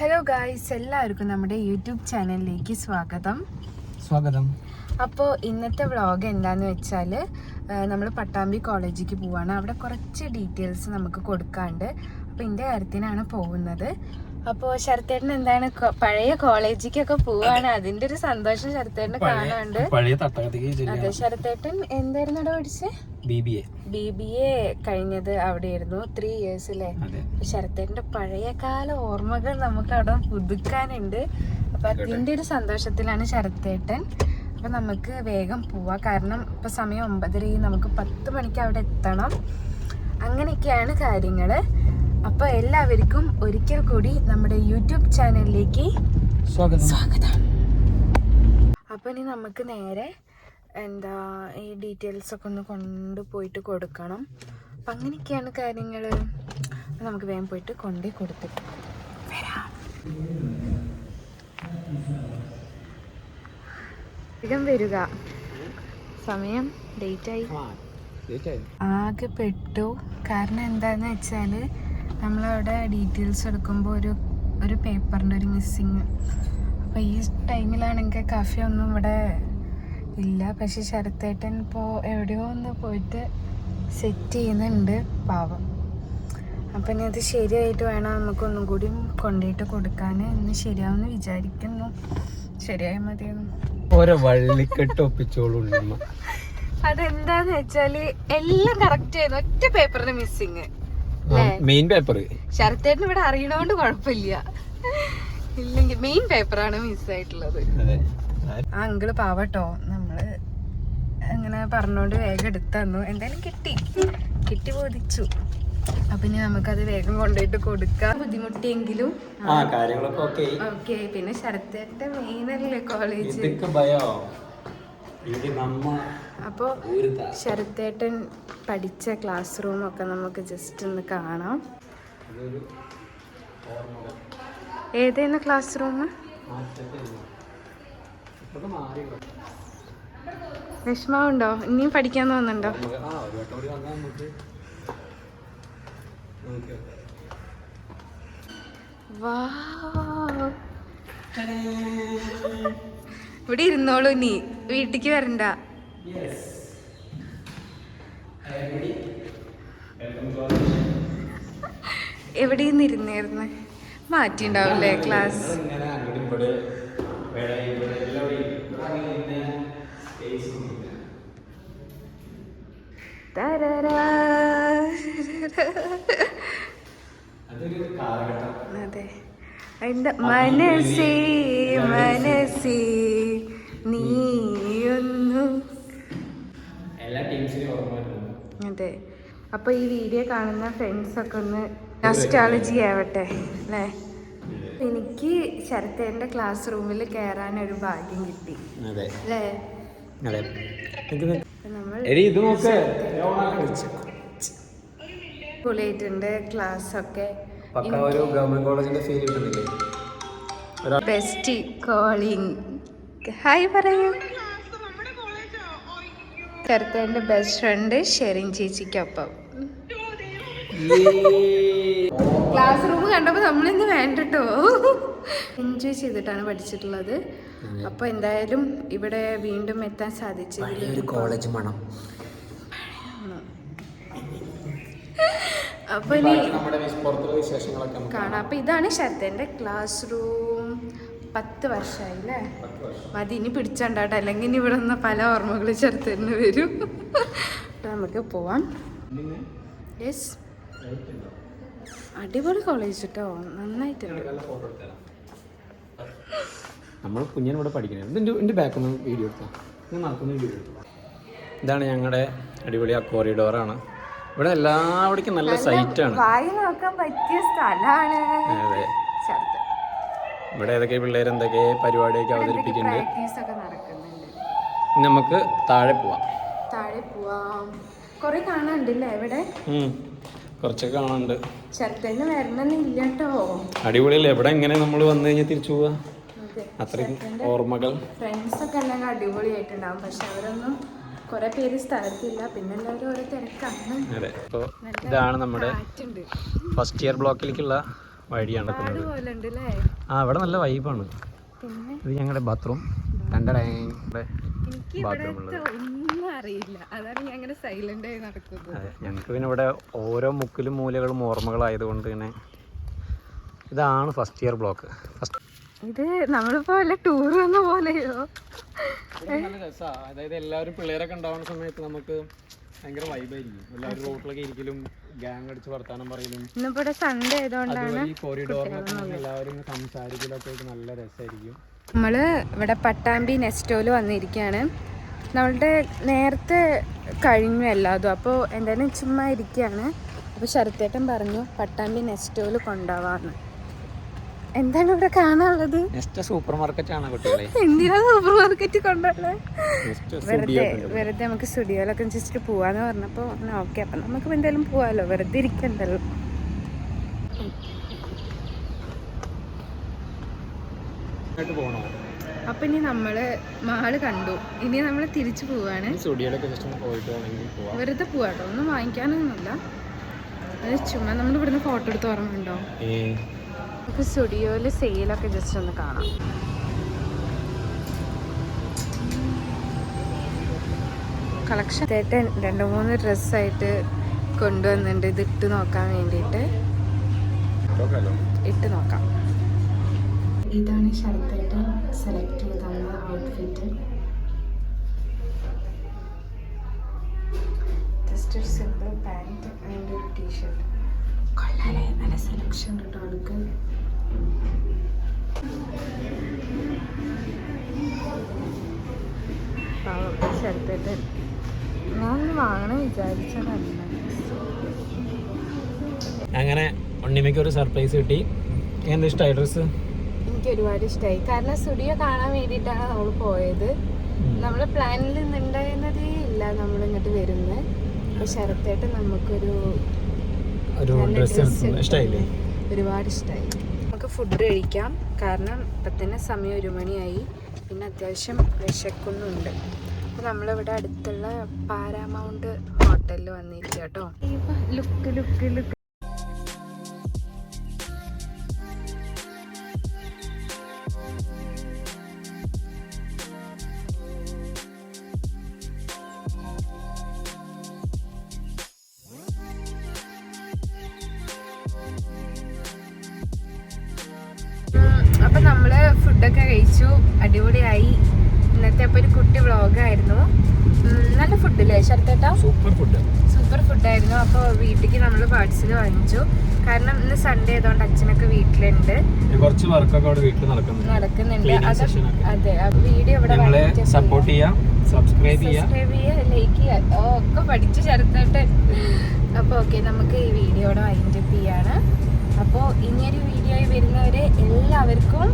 Hello guys, എല്ലാവർക്കും നമ്മുടെ YouTube ചാനലിലേക്ക് സ്വാഗതം. അപ്പോൾ ഇന്നത്തെ വ്ളോഗ് എന്താണെന്ന് വെച്ചാൽ നമ്മൾ പട്ടാമ്പി കോളേജിലേക്ക് പോവാണ്. അവിടെ കുറച്ച് ഡീറ്റെയിൽസ് നമുക്ക് കൊടുക്കാണ്ട്. അപ്പോൾ ഇതിൻ്റെ കാര്യത്തിനാണ് പോകുന്നത്. അപ്പോൾ ശരത്തേട്ടൻ എന്താണ് പഴയ കോളേജിലേക്കൊക്കെ പോവാണ്, അതിൻ്റെ ഒരു സന്തോഷം ശരത്തേട്ടന് കാണാണ്ട്. അതെ, ശരത്തേട്ടൻ എന്തായിരുന്നു അവിടെ പഠിച്ചത്? BBA കഴിഞ്ഞത് അവിടെയായിരുന്നു 3 years അല്ലേ. ശരത്തേട്ടന്റെ പഴയകാല ഓർമ്മകൾ നമുക്ക് അവിടെ പുതുക്കാനുണ്ട്. അപ്പൊ അതിന്റെ ഒരു സന്തോഷത്തിലാണ് ശരത്തേട്ടൻ. അപ്പൊ നമുക്ക് വേഗം പോവാ, കാരണം ഇപ്പൊ സമയം 9:30, നമുക്ക് 10 മണിക്ക് അവിടെ എത്തണം. അങ്ങനെയൊക്കെയാണ് കാര്യങ്ങള്. അപ്പൊ എല്ലാവർക്കും ഒരിക്കൽ കൂടി നമ്മുടെ യൂട്യൂബ് ചാനലിലേക്ക് സ്വാഗതം. അപ്പൊ ഇനി നമുക്ക് നേരെ ഈ ഡീറ്റെയിൽസ് ഒക്കെ ഒന്ന് കൊണ്ടുപോയിട്ട് കൊടുക്കണം. അപ്പം അങ്ങനെയൊക്കെയാണ് കാര്യങ്ങൾ. നമുക്ക് വേഗം പോയിട്ട് കൊണ്ടുപോയി കൊടുത്തിട്ട് വരാം. വേഗം വരിക, സമയം ലേറ്റായി. ആകെ പെട്ടു. കാരണം എന്താന്ന് വെച്ചാൽ നമ്മളവിടെ ഡീറ്റെയിൽസ് എടുക്കുമ്പോൾ ഒരു പേപ്പറിൻ്റെ ഒരു മിസ്സിങ്. അപ്പോൾ ഈ ടൈമിലാണെങ്കിൽ കഫേ ഒന്നും ഇവിടെ ഇല്ല. പക്ഷെ ശരത്തേട്ടൻ ഇപ്പോൾ എവിടെയോ ഒന്ന് പോയിട്ട് സെറ്റ് ചെയ്യുന്നുണ്ട്, പാവം. അപ്പം ഇനി അത് ശരിയായിട്ട് വേണം നമുക്കൊന്നും കൂടി കൊണ്ടുപോയിട്ട് കൊടുക്കാൻ. ഇന്ന് ശരിയാവുമെന്ന് വിചാരിക്കുന്നു. ശരിയായാൽ മതിയെന്ന്. ഓരോ വള്ളിക്കെട്ട് ഒപ്പിച്ചോളൂ. അതെന്താന്ന് വെച്ചാല് എല്ലാം കറക്റ്റ് ആയിരുന്നു, ഒറ്റ പേപ്പറിന് മിസ്സിങ്. മെയിൻ പേപ്പർ ശരത്തേട്ടൻ ഇവിടെ അറിയണോണ്ട് കുഴപ്പമില്ല, ഇല്ലെങ്കിൽ മെയിൻ പേപ്പറാണ് മിസ്സായിട്ടുള്ളത്. ആ അങ്കിള് പാവട്ടോ, നമ്മള് അങ്ങനെ പറഞ്ഞോണ്ട് വേഗം എടുത്തു തന്നു. എന്തായാലും കിട്ടി ബോധിച്ചു. അപ്പൊ ഇനി നമുക്കത് വേഗം കൊണ്ടുപോയിട്ട് കൊടുക്കാം. ബുദ്ധിമുട്ടിയെങ്കിലും ഓക്കെ. പിന്നെ ശരത്തേട്ടന്റെ മെയിനല്ലേ കോളേജ്. അപ്പൊ ശരത്തേട്ടൻ പഠിച്ച ക്ലാസ് റൂമൊക്കെ നമുക്ക് ജസ്റ്റ് ഒന്ന് കാണാം. ഏതായിരുന്നു ക്ലാസ് റൂം? വിഷമമുണ്ടോ? ഇനിയും പഠിക്കാൻ തോന്നുന്നുണ്ടോ? ഇവിടെ ഇരുന്നോളൂ, നീ വീട്ടിക്ക് വരണ്ട. എവിടെയെന്ന് ഇരുന്നായിരുന്നു? മാറ്റിണ്ടാവില്ലേ ക്ലാസ്? അതെ, എന്താ മനസ്സേ നീയൊന്നു. അതെ, അപ്പൊ ഈ വീഡിയോ കാണുന്ന ഫ്രണ്ട്സ് ഒക്കെ ഒന്ന് നൊസ്റ്റാൾജി ആവട്ടെ അല്ലേ. എനിക്ക് ശരത്തേന്റെ ക്ലാസ് റൂമിൽ കയറാനൊരു ഭാഗ്യം കിട്ടി അല്ലേ. പൊളിയായിട്ടുണ്ട് ക്ലാസ് ഒക്കെ. ബെസ്റ്റ് കോളിംഗ് ഹായ് പറയൂ. ശരത്തേന്റെ ബെസ്റ്റ് ഫ്രണ്ട് ഷെറിൻ ചേച്ചിക്കൊപ്പം. ക്ലാസ് റൂം കണ്ടപ്പോൾ നമ്മളിന്ന് വേണ്ടട്ടോ, എൻജോയ് ചെയ്തിട്ടാണ് പഠിച്ചിട്ടുള്ളത്. അപ്പോൾ എന്തായാലും ഇവിടെ വീണ്ടും എത്താൻ സാധിച്ചു. കോളേജ് മണം. അപ്പോൾ ഇനി കാണാം. അപ്പോൾ ഇതാണ് ശരത്തേൻ്റെ ക്ലാസ് റൂം. 10 വർഷമായി അല്ലേ? മതി, ഇനി പിടിച്ചണ്ടാട്ടോ, അല്ലെങ്കിൽ ഇനി ഇവിടെ നിന്ന് പല ഓർമ്മകളും ശരത്തേന് വരും. നമുക്ക് പോവാം. യെസ്, അടിപൊളി കോളേജ് കേട്ടോ, നന്നായിട്ടുണ്ട്. നമ്മൾ കുഞ്ഞിനോട് പഠിക്കുന്നത്. എൻ്റെ ബാക്കൊന്ന് വീഡിയോ എടുത്താൽ ഇതാണ് ഞങ്ങളുടെ അടിപൊളി ആ കോറിഡോറാണ്. ഇവിടെ എല്ലാവിടേക്കും നല്ല സൈറ്റാണ്, വായി നോക്കാൻ പറ്റിയ സ്ഥലമാണ്. അതെ, ഇവിടെ ഏതൊക്കെ പിള്ളേർ എന്തൊക്കെ പരിപാടിയൊക്കെ അവതരിപ്പിക്കുന്നുണ്ട്. നമുക്ക് താഴെ പോവാം. കുറെ കാണാനുണ്ടല്ലേ ഇവിടെ? കുറച്ചൊക്കെ കാണാനുണ്ട്. ശരത്തേന് വരണമെന്നില്ല കേട്ടോ. അടിപൊളിയല്ലേ ഇവിടെ? എങ്ങനെ നമ്മൾ വന്നു കഴിഞ്ഞാൽ തിരിച്ചു പോവാ? അത്രയും ഓർമ്മകൾ. ഫ്രണ്ട്സ് ഒക്കെ അല്ലെങ്കിൽ അടിപൊളിയായിട്ടുണ്ടാവും, പക്ഷെ അവരൊന്നും കുറെ പേര് സ്ഥലത്തില്ല, പിന്നെ എല്ലാവരും ഓരോ തിരക്കാണ്. അതെ, അപ്പോൾ ഇതാണ് നമ്മുടെ ഫസ്റ്റ് ഇയർ ബ്ലോക്കിലേക്കുള്ള വഴി നടക്കുന്നത്. അതുപോലെ ഉണ്ട് അല്ലേ? ആ ഇവിടെ നല്ല വൈബാണ്. പിന്നെ ഇത് ഞങ്ങളുടെ ബാത്റൂം. രണ്ടര എനിക്ക് ഇവിടുത്തെ ഒന്നും അറിയില്ല, അതാണ് ഞാൻ അങ്ങനെ സൈലന്റ് ആയി നടക്കുന്നത്. അതെ, ഞങ്ങൾക്ക് പിന്നെ ഇവിടെ ഓരോ മുക്കിലും മൂലകളും ഓർമ്മകളായതുകൊണ്ട് തന്നെ ഇതാണ് ഫസ്റ്റ് ഇയർ ബ്ലോക്ക്. ഇത് നമ്മളിപ്പോ വല്ല ടൂർ വന്ന പോലെയോ? നല്ല രസമാണ്. അതായത് എല്ലാവരും പിള്ളേരൊക്കെ ഉണ്ടാവുന്ന സമയത്ത് നമുക്ക് ഭയങ്കര വൈബായിരിക്കും. എല്ലാവരും റോട്ടിലൊക്കെ ഇരിക്കലും ഗ്യാങ് അടിച്ച് വർത്താനം പറയലും. ഇന്നിപ്പോ സൺഡേ ആയതുകൊണ്ടാണ് ഈ കോറിഡോറിലൊക്കെ എല്ലാവരും സംസാരിക്കലൊക്കെ നല്ല രസമായിരിക്കും. നമ്മള് ഇവിടെ പട്ടാമ്പി നെസ്റ്റോല് വന്നിരിക്കുകയാണ്. നമ്മളുടെ നേരത്തെ കഴിഞ്ഞു എല്ലാതും. അപ്പോൾ എന്തായാലും ചുമ്മാ ഇരിക്കുകയാണ്. അപ്പോൾ ശരത്തേട്ടൻ പറഞ്ഞു പട്ടാമ്പി നെസ്റ്റോല് കൊണ്ടുപോവാന്ന്. എന്താണ് ഇവിടെ കാണാനുള്ളത്? നെക്സ്റ്റ് സൂപ്പർ മാർക്കറ്റ് ആണ് കുട്ടികളെ. എന്തിനാ സൂപ്പർ മാർക്കറ്റ് കൊണ്ടുള്ളത്? വെറുതെ നമുക്ക് സ്റ്റുഡിയോയിലൊക്കെ ജസ്റ്റ് പോവാന്ന് പറഞ്ഞപ്പോൾ ഓക്കെ, അപ്പം നമുക്ക് എന്തായാലും പോവാലോ, വെറുതെ ഇരിക്കണ്ടല്ലോ. അപ്പൊ ഇനി നമ്മള് മാള് കണ്ടു, ഇനി നമ്മള് തിരിച്ചു പോവാണ്. വെറുതെ പോവാട്ടോ, ഒന്നും വാങ്ങിക്കാനൊന്നുമില്ല. അത് ചുമ്മാ നമ്മൾ ഇവിടുന്ന് ഫോട്ടോ എടുത്ത് ഓർമ്മയുണ്ടോ? നമുക്ക് സ്റ്റുഡിയോയില് സെയിലൊക്കെ ജസ്റ്റ് ഒന്ന് കാണാം. കളക്ഷൻ 2-3 ഡ്രസ്സായിട്ട് കൊണ്ടുവന്നിട്ടുണ്ട്. ഇത് ഇട്ട് നോക്കാൻ വേണ്ടിയിട്ട് ഇട്ട് നോക്കാം. ഇതാണ് ശരത്തേട്ടൻ സെലക്ട് ചെയ്ത ഔട്ട്ഫിറ്റ്. ജസ്റ്റ് ഒരു സിമ്പിൾ പാൻറ് ആൻഡ് ഒരു ടീഷർട്ട്. കൊള്ളാലേ, നല്ല സെലക്ഷൻ ഉണ്ട് ആൾക്ക്. ശരത്തേട്ടൻ ഞാൻ വാങ്ങണം വിചാരിച്ചതല്ല. അങ്ങനെ ഉണ്ണിമയ്ക്ക് ഒരു സർപ്രൈസ് കിട്ടി. എന്താ ഇഷ്ടമായി ഡ്രസ്സ്? എനിക്ക് ഒരുപാട് ഇഷ്ടമായി. കാരണം സ്റ്റുഡിയോ കാണാൻ വേണ്ടിയിട്ടാണ് നമ്മൾ പോയത്. നമ്മൾ പ്ലാനിൽ നിന്നുണ്ടായിരുന്നതേ ഇല്ല നമ്മൾ ഇങ്ങോട്ട് വരുന്നത്. അപ്പോൾ ശരത്തേട്ട് നമുക്കൊരു ഇഷ്ടമായില്ലേ? ഒരുപാട് ഇഷ്ടമായി. നമുക്ക് ഫുഡ് കഴിക്കാം, കാരണം ഇപ്പം തന്നെ സമയം 1 മണിയായി. പിന്നെ അത്യാവശ്യം വിശക്കുന്നുണ്ട്. അപ്പോൾ നമ്മളിവിടെ അടുത്തുള്ള പാരാമൗണ്ട് ഹോട്ടലിൽ വന്നിരിക്കുക കേട്ടോ. ലുക്ക് ലുക്ക് ലുക്ക് അപ്പം നമ്മൾ ഫുഡൊക്കെ കഴിച്ചു, അടിപൊളിയായി. ഇന്നത്തെ അപ്പോൾ ഒരു കുട്ടി വ്ളോഗായിരുന്നു. നല്ല ഫുഡില്ലേ ശരത്തേട്ടാ? സൂപ്പർ ഫുഡായിരുന്നു. അപ്പോൾ വീട്ടിലേക്ക് നമ്മൾ പാർസൽ വാങ്ങിച്ചു. കാരണം ഇന്ന് സൺഡേ ആയതുകൊണ്ട് അച്ഛനൊക്കെ വീട്ടിലുണ്ട്, കുറച്ച് വർക്കൊക്കെ അവിടെ വീട്ടിൽ നടക്കുന്നുണ്ട്. അതെ, വീഡിയോ ഇവിടെ സപ്പോർട്ട് ചെയ്യാം, സബ്സ്ക്രൈബ് ചെയ്യുക, ലൈക്ക് ചെയ്യുക, ഒക്കെ പഠിച്ചു ശരത്തേട്ടൻ. അപ്പോൾ ഓക്കെ, നമുക്ക് ഈ വീഡിയോയുടെ വൈൻഡപ്പ് ചെയ്യാണ്. അപ്പോൾ ഇനിയൊരു വീഡിയോയിൽ വരുന്നവരെ എല്ലാവർക്കും